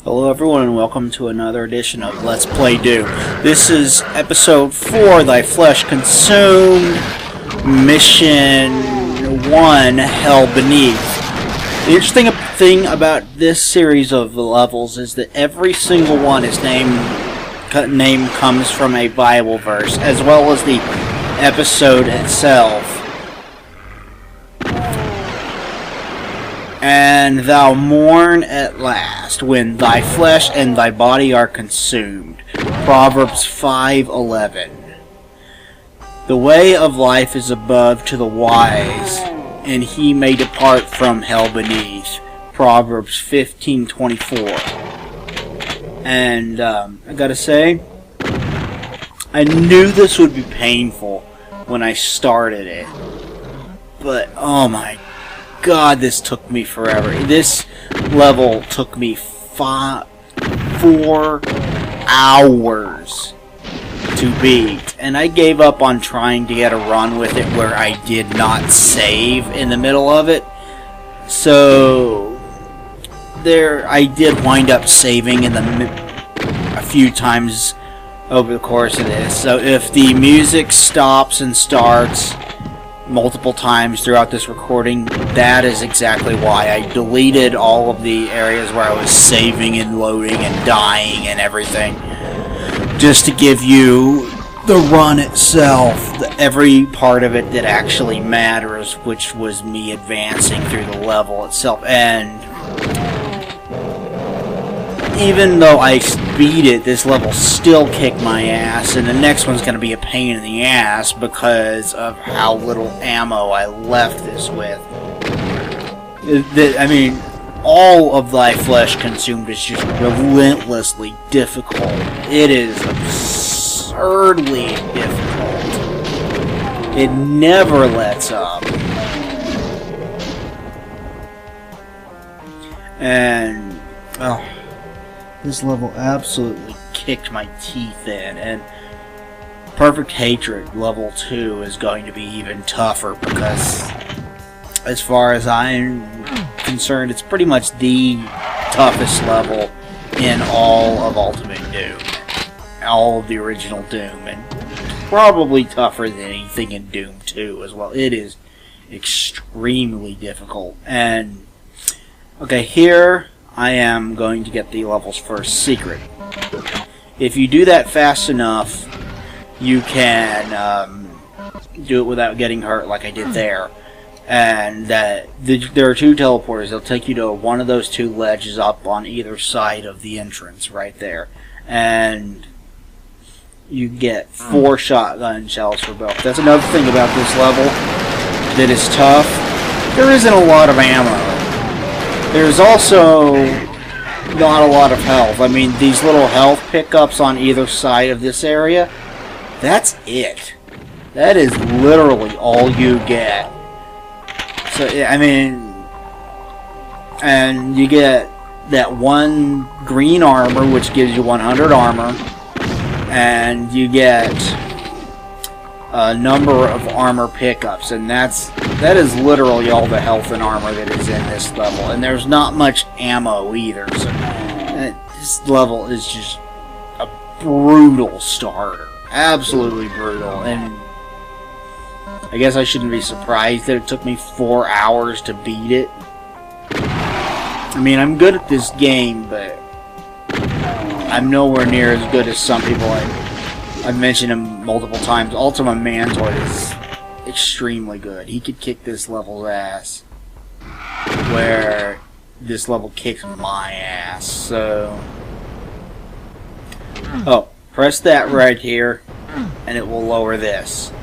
Hello everyone and welcome to another edition of Let's Play Doom. This is episode 4, Thy Flesh Consumed, Mission 1, Hell Beneath. The interesting thing about this series of levels is that every single one is name comes from a Bible verse, as well as the episode itself. And thou mourn at last, when thy flesh and thy body are consumed. Proverbs 5:11. The way of life is above to the wise, and he may depart from hell beneath. Proverbs 15:24. And I gotta say, I knew this would be painful when I started it, but oh my God, this took me forever. This level took me 4 hours to beat, and I gave up on trying to get a run with it where I did not save in the middle of it. So I did wind up saving a few times over the course of this. So if the music stops and starts multiple times throughout this recording, that is exactly why. I deleted all of the areas where I was saving and loading and dying and everything, just to give you the run itself, every part of it that actually matters, which was me advancing through the level itself. And even though I beat it, this level still kicked my ass, and the next one's going to be a pain in the ass because of how little ammo I left this with. I mean, all of Thy Flesh Consumed is just relentlessly difficult. It is absurdly difficult. It never lets up. And this level absolutely kicked my teeth in, and Perfect Hatred Level 2 is going to be even tougher because, as far as I'm concerned, it's pretty much the toughest level in all of Ultimate Doom, all of the original Doom, and probably tougher than anything in Doom 2 as well. It is extremely difficult. And okay, here I am going to get the level's first secret. If you do that fast enough, you can do it without getting hurt like I did there. And there are 2 teleporters. They'll take you to one of those 2 ledges up on either side of the entrance right there. And you get 4 shotgun shells for both. That's another thing about this level that is tough. There isn't a lot of ammo. There's also not a lot of health. I mean, these little health pickups on either side of this area, that's it. That is literally all you get. So, I mean, and you get that 1 green armor, which gives you 100 armor, and you get a number of armor pickups, and that is literally all the health and armor that is in this level. And there's not much ammo either, so this level is just a brutal starter. Absolutely brutal. And I guess I shouldn't be surprised that it took me 4 hours to beat it. I mean, I'm good at this game, but I'm nowhere near as good as some people. I've mentioned him multiple times. Ultima Mantoid is extremely good. He could kick this level's ass, where this level kicks my ass. So, press that right here, and it will lower this.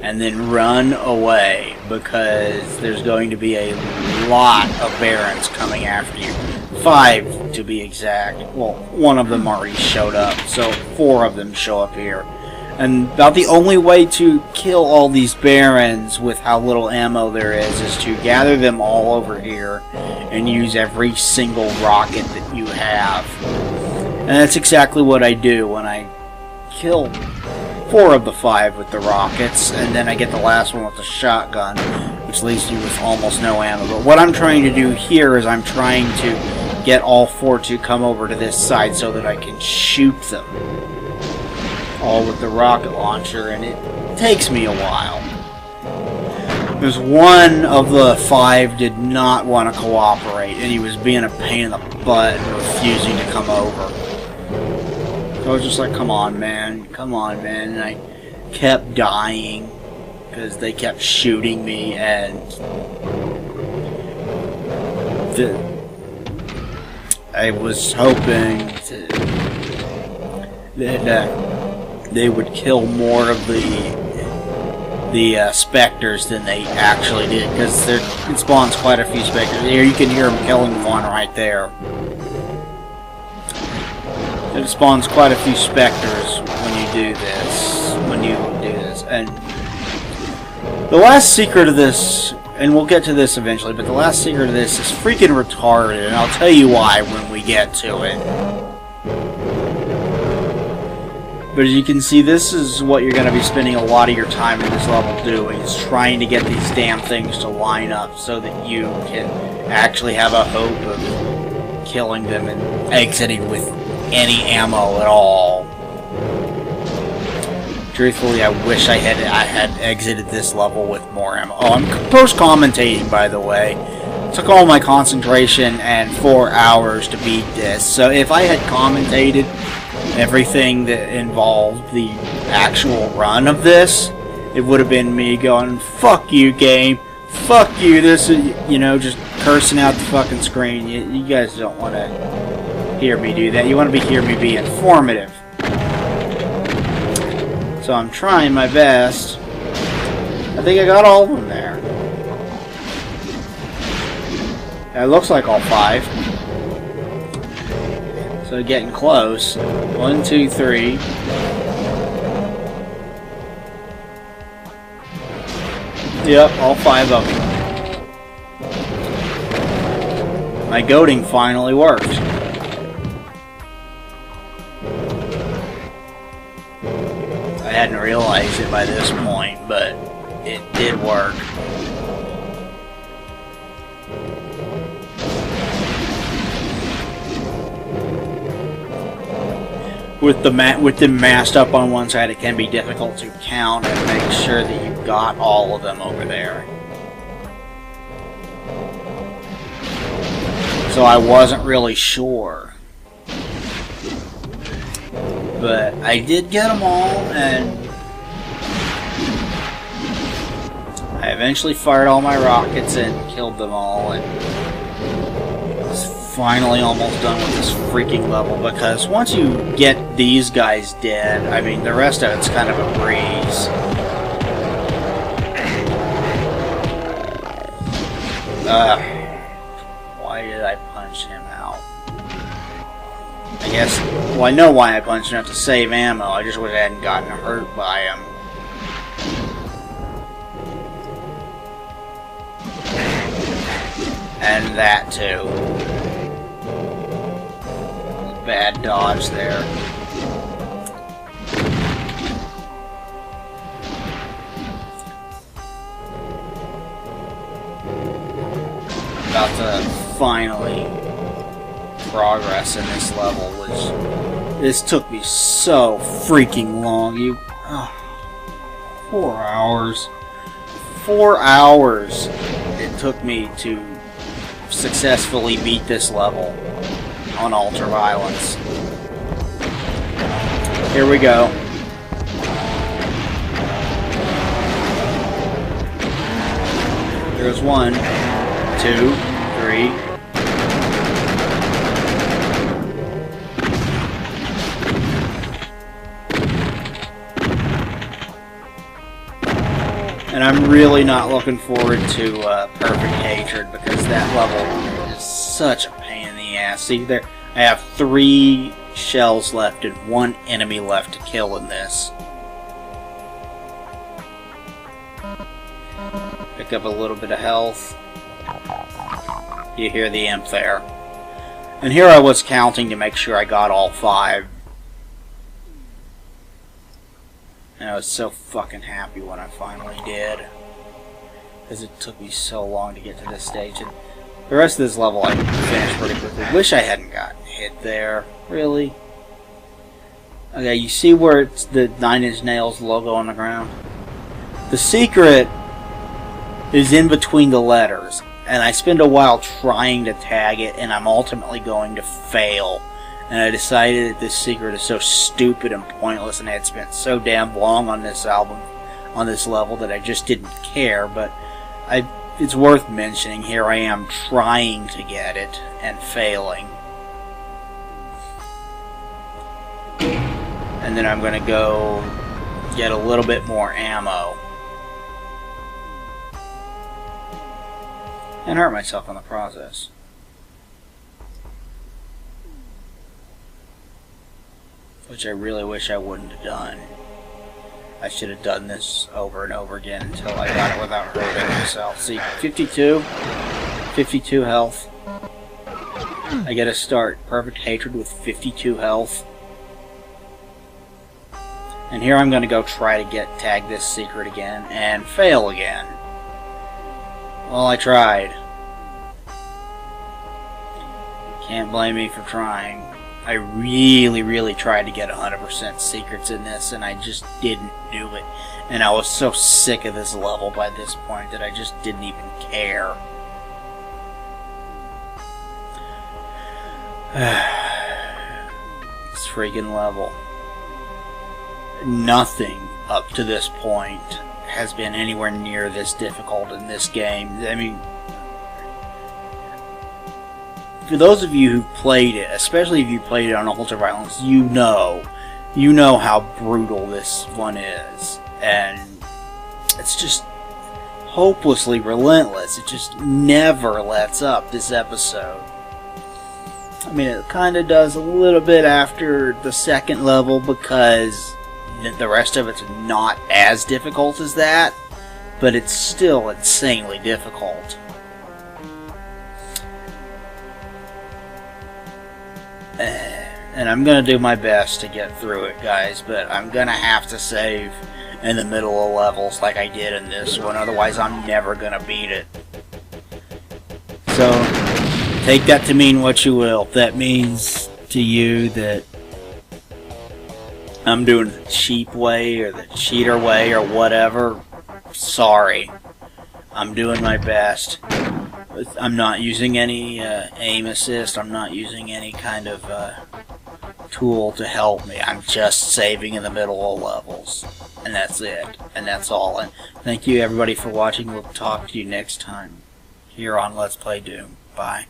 And then run away, because there's going to be a lot of Barons coming after you. 5 to be exact. Well, 1 of them already showed up, so 4 of them show up here. And about the only way to kill all these Barons with how little ammo there is to gather them all over here and use every single rocket that you have. And that's exactly what I do when I kill 4 of the 5 with the rockets, and then I get the last one with the shotgun. which leaves you with almost no ammo. But what I'm trying to do here is I'm trying to get all 4 to come over to this side so that I can shoot them. All with the rocket launcher, and it takes me a while. Because one of the 5 did not want to cooperate, and he was being a pain in the butt and refusing to come over. So I was just like, come on, man. And I kept dying because they kept shooting me, and I was hoping that they would kill more of the Spectres than they actually did, because it spawns quite a few Spectres. Here you can hear them killing one right there. It spawns quite a few Spectres when you do this. And the last secret of this, and we'll get to this eventually, but the last secret of this is freaking retarded, and I'll tell you why when we get to it. But as you can see, this is what you're going to be spending a lot of your time in this level doing, is trying to get these damn things to line up so that you can actually have a hope of killing them and exiting with any ammo at all. Truthfully, I wish I had exited this level with more ammo. Oh, I'm post-commentating, by the way. It took all my concentration and 4 hours to beat this, so if I had commentated everything that involved the actual run of this, it would have been me going, fuck you, game, fuck you, this is, you know, just cursing out the fucking screen. You guys don't want to hear me do that. You want to hear me be informative. So I'm trying my best. I think I got all of them there. It looks like all 5. So getting close. 1, 2, 3. Yep, all 5 of them. My goading finally worked. I hadn't realized it by this point, but it did work. With them masked up on one side, it can be difficult to count and make sure that you've got all of them over there. So I wasn't really sure. But I did get them all, and I eventually fired all my rockets and killed them all, and finally almost done with this freaking level, because once you get these guys dead, I mean, the rest of it's kind of a breeze. Why did I punch him out? I guess, well, I know why I punched him out, to save ammo. I just wish I hadn't gotten hurt by him. And that too. Bad dodge there. About to finally progress in this level, which this took me so freaking long. 4 hours. 4 hours it took me to successfully beat this level on Ultraviolence. Here we go. There's 1, 2, 3. And I'm really not looking forward to Perfect Hatred, because that level is such a pain in the ass. See, there, I have 3 shells left and 1 enemy left to kill in this. Pick up a little bit of health. You hear the imp there. And here I was counting to make sure I got all 5. And I was so fucking happy when I finally did. because it took me so long to get to this stage. And the rest of this level I finished pretty quickly. Wish I hadn't gotten hit there. Really? Okay, you see where it's the Nine Inch Nails logo on the ground? The secret is in between the letters, and I spend a while trying to tag it, and I'm ultimately going to fail. And I decided that this secret is so stupid and pointless, and I had spent so damn long on this level, that I just didn't care. But it's worth mentioning. Here I am trying to get it and failing. And then I'm going to go get a little bit more ammo. And hurt myself in the process. Which I really wish I wouldn't have done. I should have done this over and over again until I got it without hurting myself. See, 52 health. I get to start Perfect Hatred with 52 health. And here I'm going to go try to tag this secret again and fail again. Well, I tried. Can't blame me for trying. I really tried to get 100% secrets in this, and I just didn't do it. And I was so sick of this level by this point that I just didn't even care. This freaking level. Nothing up to this point has been anywhere near this difficult in this game. I mean, for those of you who've played it, especially if you played it on Ultraviolence, you know how brutal this one is, and it's just hopelessly relentless. It just never lets up, this episode. I mean, it kind of does a little bit after the second level, because the rest of it's not as difficult as that, but it's still insanely difficult. And I'm going to do my best to get through it, guys, but I'm going to have to save in the middle of levels like I did in this one, otherwise I'm never going to beat it. So, take that to mean what you will. If that means to you that I'm doing it the cheap way or the cheater way or whatever, sorry. I'm doing my best. I'm not using any aim assist. I'm not using any kind of tool to help me. I'm just saving in the middle of levels. And that's it. And that's all. And thank you everybody for watching. We'll talk to you next time here on Let's Play Doom. Bye.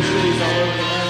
Cities all over the map.